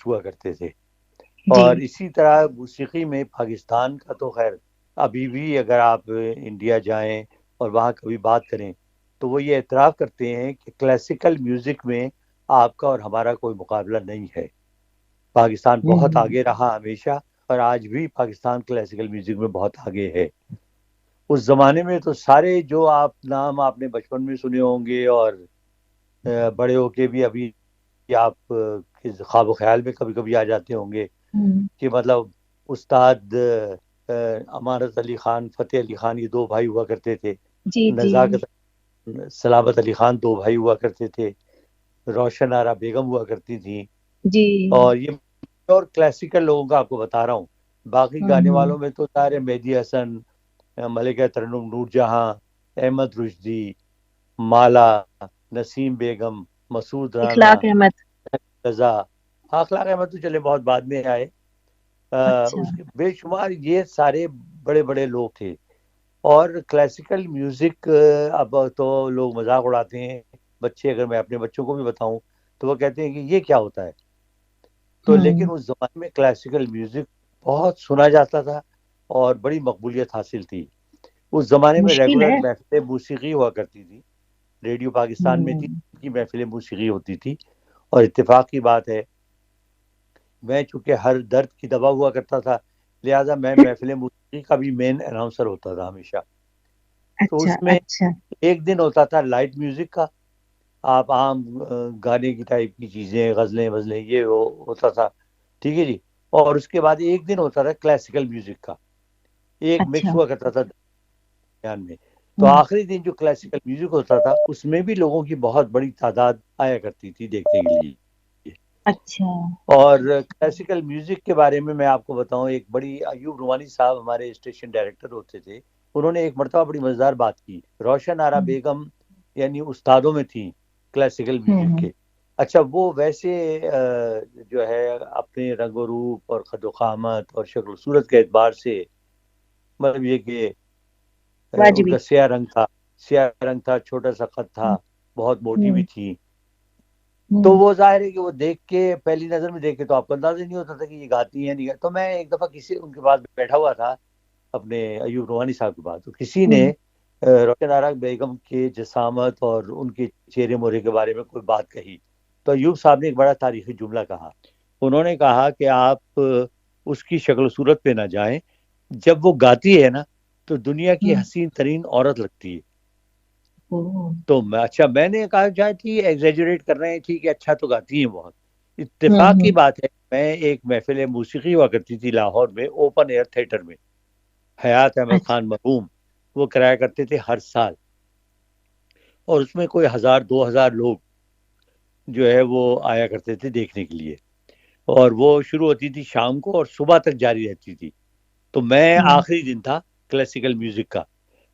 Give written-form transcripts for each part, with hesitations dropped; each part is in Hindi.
हुआ करते थे। जी। और इसी तरह मौसीकी में पाकिस्तान का तो खैर अभी भी अगर आप इंडिया जाएं और वहाँ कभी बात करें तो वो ये एतराफ़ करते हैं कि क्लासिकल म्यूज़िक में आपका और हमारा कोई मुकाबला नहीं है। पाकिस्तान बहुत हम्म। आगे रहा हमेशा, और आज भी पाकिस्तान क्लासिकल म्यूज़िक में बहुत आगे है। उस ज़माने में तो सारे जो आप नाम आपने बचपन में सुने होंगे और बड़े होके भी अभी आप के ख्वाब ख्याल में कभी कभी आ जाते होंगे हम्म। कि मतलब उस्ताद अमानत अली खान, फतेह अली खान, ये दो भाई हुआ करते थे। जी जी। नज़ाकत, सलामत अली खान दो भाई हुआ करते थे। रोशन आरा बेगम हुआ करती थी। जी। और ये और क्लासिकल लोगों का आपको बता रहा हूँ। बाकी गाने हम्म। वालों में तो सारे मेहदी हसन, मलिका तरन्नुम नूरजहां, अहमद रुश्दी, माला, नसीम बेगम, मसूद राना, इखलाक अहमद। रजा, अखलाक अहमद तो चले बहुत बाद में आए। अच्छा। उसके बेशुमार ये सारे बड़े बड़े लोग थे। और क्लासिकल म्यूजिक, अब तो लोग मजाक उड़ाते हैं बच्चे, अगर मैं अपने बच्चों को भी बताऊं तो वो कहते हैं कि ये क्या होता है। तो लेकिन हम्म। उस जमाने में क्लासिकल म्यूजिक बहुत सुना जाता था और बड़ी मकबूलियत हासिल थी। उस जमाने में मुश्किल रेगुलर है। महफिलें मौसीकी हुआ करती थी। रेडियो पाकिस्तान में थी, हम्म। की महफिलें मौसीकी होती थी। और इत्तेफाक की बात है, मैं चूंकि हर दर्द की दवा हुआ करता था, लिहाजा मैं महफिल मौसीकी का भी मेन अनाउंसर होता था हमेशा। तो अच्छा उसमें अच्छा। एक दिन होता था लाइट म्यूजिक का, आप आम गाने की टाइप की चीजें, गजलें वजलें, ये वो होता था। ठीक है जी। और उसके बाद एक दिन होता था क्लासिकल म्यूजिक का, एक मिक्स अच्छा। हुआ करता था दरमियान में। तो हम्म। आखिरी दिन जो क्लासिकल म्यूजिक होता था उसमें भी लोगों की बहुत बड़ी तादाद आया करती थी देखने के लिए। अच्छा। और क्लासिकल म्यूजिक के बारे में मैं आपको बताऊं, एक बड़ी, अयूब रूमानी साहब हमारे स्टेशन डायरेक्टर होते थे, उन्होंने एक मरतबा बड़ी मजेदार बात की। रोशन आरा हम्म। बेगम यानी उस्तादों में थी क्लासिकल म्यूजिक हम्म। के। अच्छा, वो वैसे जो है अपने रंग रूप और खदोखामत और शक्ल सूरत के एतबार से, मतलब ये कि उनका वाजबी। स्याह रंग था, स्याह रंग था, छोटा सा कद था, बहुत मोटी भी हम्म। थी। तो हम्म। वो जाहिर है कि वो देख के, पहली नजर में देख के तो आपको अंदाजा ही नहीं होता था कि ये गाती हैं नहीं गाती। तो मैं एक दफा किसी उनके पास बैठा हुआ था, अपने अयूब रोहानी साहब के पास, तो किसी ने हम्म। रोशन आरा बेगम के जसामत और उनके चेहरे मोहरे के बारे में कोई बात कही। तो अयूब साहब ने एक बड़ा तारीखी जुमला कहा। उन्होंने कहा कि आप उसकी शक्ल सूरत पे ना जाएं, जब वो गाती है ना तो दुनिया की हम्म। हसीन तरीन औरत लगती है। ओह। तो अच्छा, मैंने कहा शायद ही एग्जेजरेट कर रहे हैं, ठीक है, अच्छा तो गाती हैं बहुत। इत्तेफाक की हम्म। बात है, मैं एक महफिल मौसीकी हुआ करती थी लाहौर में, ओपन एयर थिएटर में, हयात अहमद अच्छा। खान मरहूम वो कराया करते थे हर साल। और उसमें कोई 1000 2000 लोग जो है वो आया करते थे देखने के लिए। और वो शुरू होती थी शाम को और सुबह तक जारी रहती थी। तो मैं हम्म। आखिरी दिन था क्लासिकल म्यूजिक का।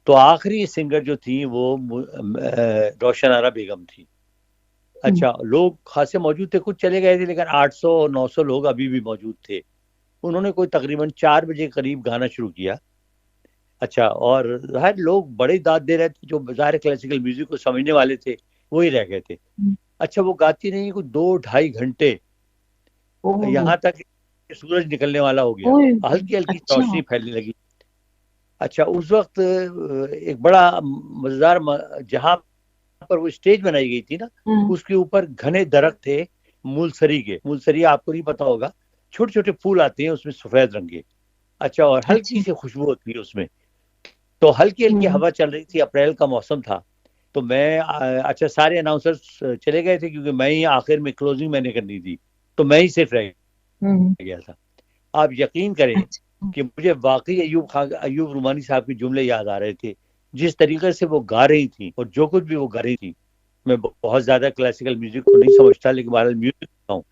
तो आखिरी सिंगर जो थी वो रोशन आरा बेगम थी। हम्म। अच्छा, लोग खासे मौजूद थे, कुछ चले गए थे, लेकिन 800 900 लोग अभी भी मौजूद थे। उन्होंने कोई तकरीबन 4 बजे करीब गाना शुरू किया। अच्छा, और हर लोग बड़े दाद दे रहे थे, जो ज़ाहिर क्लासिकल म्यूजिक को समझने वाले थे वही रह गए थे। हम्म। अच्छा, वो गाती रही कुछ 2 2.5 घंटे, ओह। यहाँ तक कि सूरज निकलने वाला हो गया, ओह। हल्की हल्की अच्छा। रोशनी फैलने लगी। अच्छा, उस वक्त एक बड़ा मजेदार, जहां पर वो स्टेज बनाई गई थी ना, हम्म। उसके ऊपर घने दरख्त थे मूलसरी के। मूलसरी आपको नहीं पता होगा, छोटे छोटे फूल आते हैं उसमें सफेद रंग के। अच्छा, और हल्की अच्छा। सी खुशबू होती है उसमें। तो हल्की हल्की हम्म। हवा चल रही थी, अप्रैल का मौसम था। तो मैं अच्छा, सारे अनाउंसर्स चले गए थे क्योंकि मैं ही आखिर में क्लोजिंग मैंने करनी थी, तो मैं ही सिर्फ रह हम्म। गया था। आप यकीन करें अच्छा। कि मुझे वाकई अयूब रुमानी साहब के जुमले याद आ रहे थे, जिस तरीके से वो गा रही थी और जो कुछ भी वो गा रही थी। मैं बहुत ज्यादा क्लासिकल म्यूजिक को नहीं समझता, लेकिन बहरहाल म्यूजिक सुनता हूँ,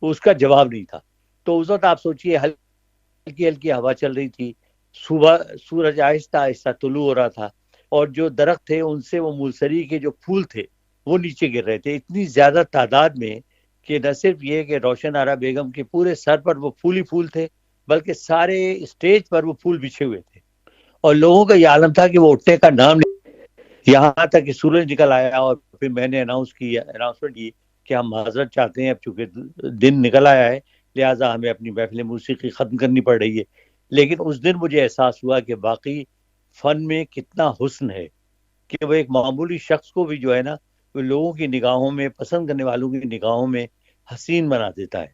उसका जवाब नहीं था। तो उस वक्त आप सोचिए, हल्की हल्की हवा चल रही थी, सुबह सूरज आहिस्ता आहिस्ता तुलू हो रहा था, और जो दरख्त थे उनसे वो मूलसरी के जो फूल थे वो नीचे गिर रहे थे इतनी ज्यादा तादाद में, कि न सिर्फ ये कि रोशन आरा बेगम के पूरे सर पर वो फूल ही फूल थे, बल्कि सारे स्टेज पर वो फूल बिछे हुए थे। और लोगों का ये आलम था कि वो उठने का नाम नहीं, यहाँ तक कि सूरज निकल आया और फिर मैंने अनाउंसमेंट की कि हम माजरत चाहते हैं, अब चूंकि दिन निकल आया है लिहाजा हमें अपनी महफिल मौसीकी ख़त्म करनी पड़ रही है। लेकिन उस दिन मुझे एहसास हुआ कि बाकी फ़न में कितना हुस्न है, कि वो एक मामूली शख्स को भी जो है ना, वो लोगों की निगाहों में, पसंद करने वालों की निगाहों में हसीन बना देता है।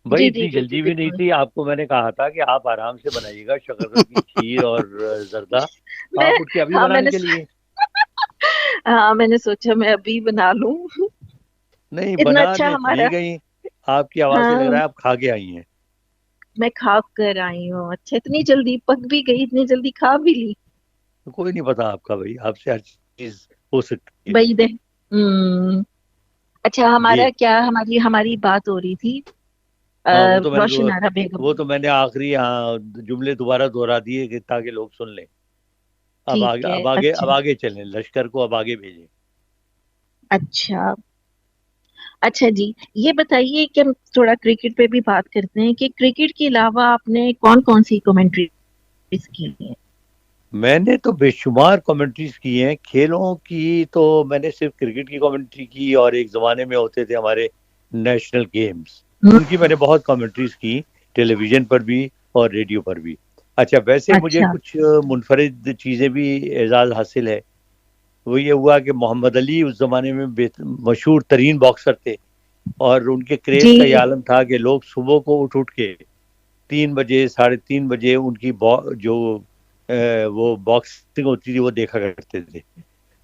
भाई जी जी इतनी जी जी जल्दी भी नहीं बिल्कुल। थी, आपको मैंने कहा था कि आप आराम से बनाइएगा शकरकंद की खीर और जर्दा, मैं आप उठ के अभी हाँ बनाने मैंने के लिए। हाँ मैंने सोचा मैं अभी बना लूं। नहीं, इतना अच्छा बनाने तो नहीं हमारा। गई, आपकी आवाज से लग रहा हाँ है आप खा के आई हैं। मैं खा कर आई हूँ। अच्छा इतनी जल्दी पक भी गई, इतनी जल्दी खा भी ली। तो कोई नहीं पता आपका, भाई आपसे हर चीज हो सकती है। वही दे। अच्छा जी हमारा क्या, हमारी हमारी बात हो रही थी हाँ, रोशन आरा बेगम। वो तो मैंने आखिरी, हाँ, जुमले दोबारा दोहरा दिए कि ताकि लोग सुन लें। ठीक है अब अच्छा। आगे चलें, लश्कर को अब आगे भेजें। अच्छा अच्छा जी, ये बताइए कि हम थोड़ा क्रिकेट पे भी बात करते हैं कि क्रिकेट के अलावा आपने कौन कौन सी कमेंट्रीज की है। मैंने तो बेशुमार कमेंट्रीज की हैं खेलों की, तो मैंने सिर्फ क्रिकेट की कमेंट्री की, और एक ज़माने में होते थे हमारे नेशनल गेम्स, हम्म, उनकी मैंने बहुत कमेंट्रीज की, टेलीविज़न पर भी और रेडियो पर भी। अच्छा, वैसे मुझे अच्छा। कुछ मुनफरिद चीज़ें भी एजाज़ हासिल है। वो ये हुआ कि मोहम्मद अली उस ज़माने में मशहूर तरीन बॉक्सर थे, और उनके क्रेज़ का ये जी। आलम था कि लोग सुबह को उठ उठ के 3 बजे, 3:30 बजे उनकी जो वो बॉक्सिंग होती थी वो देखा करते थे।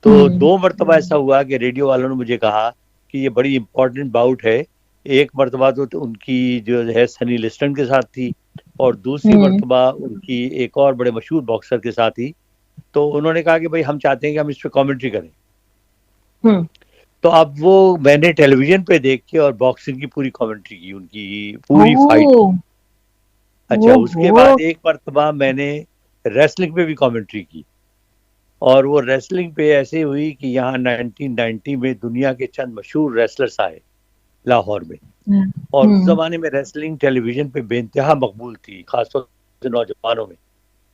तो हम्म। 2 मरतबा ऐसा हुआ कि रेडियो वालों ने मुझे कहा कि ये बड़ी इंपॉर्टेंट बाउट है। एक मरतबा तो उनकी जो है सनी लिस्टन के साथ थी, और दूसरी हम्म। मरतबा उनकी एक और बड़े मशहूर बॉक्सर के साथ थी। तो उन्होंने कहा कि भाई हम चाहते हैं कि हम इस पर कमेंट्री करें। हम्म। तो अब वो मैंने टेलीविजन पे देख के और बॉक्सिंग की पूरी कमेंट्री की, उनकी पूरी फाइट ओह। की। अच्छा, उसके ओहो। बाद एक मरतबा मैंने रेसलिंग पे भी कमेंट्री की, और वो रेसलिंग पे ऐसे हुई कि यहाँ 1990 में दुनिया के चंद मशहूर रेसलर्स आए लाहौर में। और उस हम्म। जमाने में रेसलिंग टेलीविजन पे बेइंतहा मकबूल थी, खासतौर से नौजवानों में।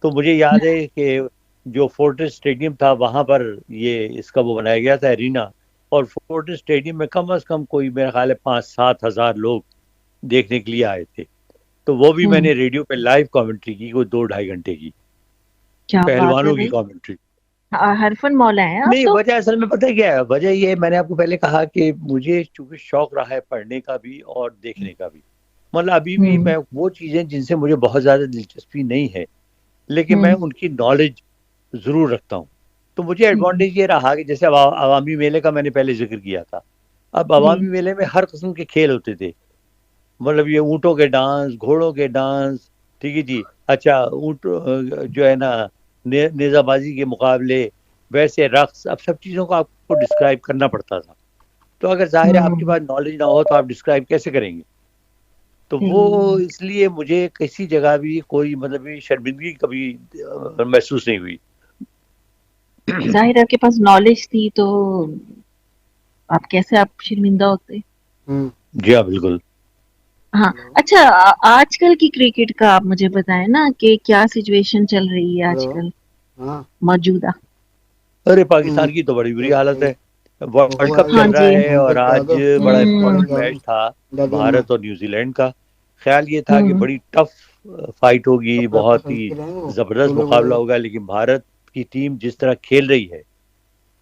तो मुझे याद है कि जो फोर्टिस स्टेडियम था वहां पर ये इसका वो बनाया गया था, एरिना। और फोर्टिस स्टेडियम में कम अज कम कोई मेरा ख्याल है 5-7 हजार लोग देखने के लिए आए थे। तो वो भी हम्म। मैंने रेडियो पे लाइव कमेंट्री की, कोई 2-2.5 घंटे की, क्या बात है पहलवानों की भाई। कमेंट्री। हरफन मौला है आप नहीं, तो। वजह असल में पता है क्या है, वजह ये है, मैंने आपको पहले कहा कि मुझे चूंकि शौक रहा है पढ़ने का भी और देखने का भी। मतलब अभी भी हम्म। मैं वो चीजें जिनसे मुझे बहुत ज्यादा दिलचस्पी नहीं है, लेकिन मैं हम्म। उनकी नॉलेज जरूर रखता हूँ। तो मुझे हम्म। एडवांटेज ये रहा कि जैसे अब अवामी मेले का मैंने पहले जिक्र किया था। अब जी। अवामी मेले में हर किस्म के खेल होते थे, मतलब ये ऊँटों के डांस, घोड़ों के डांस, ठीक है जी। अच्छा, ऊँट जो है ना, नेजाबाजी के मुकाबले, वैसे रक्स, अब सब चीज़ों को आपको डिस्क्राइब करना पड़ता था। तो अगर जाहिर है आपके हम्म। पास नॉलेज ना हो तो आप डिस्क्राइब कैसे करेंगे। तो वो सही। इसलिए मुझे किसी जगह भी कोई मतलब भी शर्मिंदगी कभी महसूस नहीं हुई। जाहिर है आपके पास नॉलेज थी तो आप कैसे आप शर्मिंदा होते। जी हाँ, बिल्कुल। हाँ। अच्छा आजकल की क्रिकेट का आप मुझे बताएं ना कि क्या सिचुएशन चल रही है आजकल मौजूदा। अरे पाकिस्तान की तो बड़ी बुरी हालत है। वर्ल्ड कप हाँ चल रहा जी। है, और आज बड़ा इम्पोर्टेंट मैच था भारत और न्यूजीलैंड का। ख्याल ये था कि हम्म। बड़ी टफ फाइट होगी, बहुत ही जबरदस्त मुकाबला होगा, लेकिन भारत की टीम जिस तरह खेल रही है,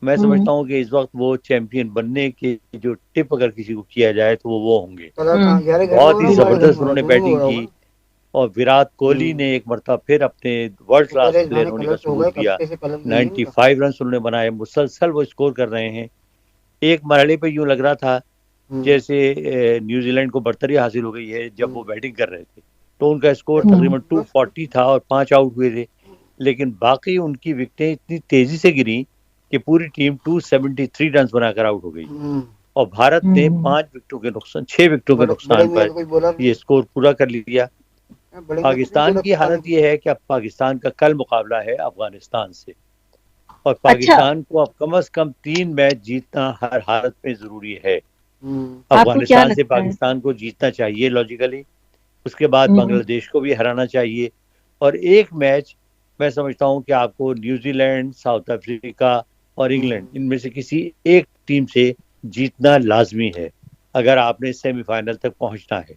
मैं हम्म। समझता हूँ कि इस वक्त वो चैंपियन बनने के जो टिप अगर किसी को किया जाए तो वो होंगे। बहुत ही जबरदस्त उन्होंने बैटिंग की, और विराट कोहली ने एक मरतबा फिर अपने वर्ल्ड क्लास प्लेयर होने का सबूत दिया। 95 रन उन्होंने बनाए, मुसलसल वो स्कोर कर रहे हैं। एक मरहले पे यूं लग रहा था जैसे न्यूजीलैंड को बढ़तरी हासिल हो गई है, जब वो बैटिंग कर रहे थे। तो उनका स्कोर हम्म। तकरीबन 240 था और 5 आउट हुए थे। लेकिन बाकी उनकी विकेटें इतनी तेजी से गिरी कि पूरी टीम 273 रन बनाकर आउट हो गई, और भारत ने हम्म। 5 विकेटों के नुकसान, 6 विकेटों के नुकसान पर ये स्कोर पूरा कर लिया। पाकिस्तान की हालत ये है कि अब पाकिस्तान का कल मुकाबला है अफगानिस्तान से, और अच्छा पाकिस्तान को अब कम से कम 3 मैच जीतना हर हालत में जरूरी है। आपको क्या अफगानिस्तान से लगता है। पाकिस्तान को जीतना चाहिए लॉजिकली, उसके बाद हम्म। बांग्लादेश को भी हराना चाहिए, और एक मैच मैं समझता हूं कि आपको न्यूजीलैंड, साउथ अफ्रीका और इंग्लैंड, इनमें से किसी एक टीम से जीतना लाजमी है अगर आपने सेमीफाइनल तक पहुंचना है।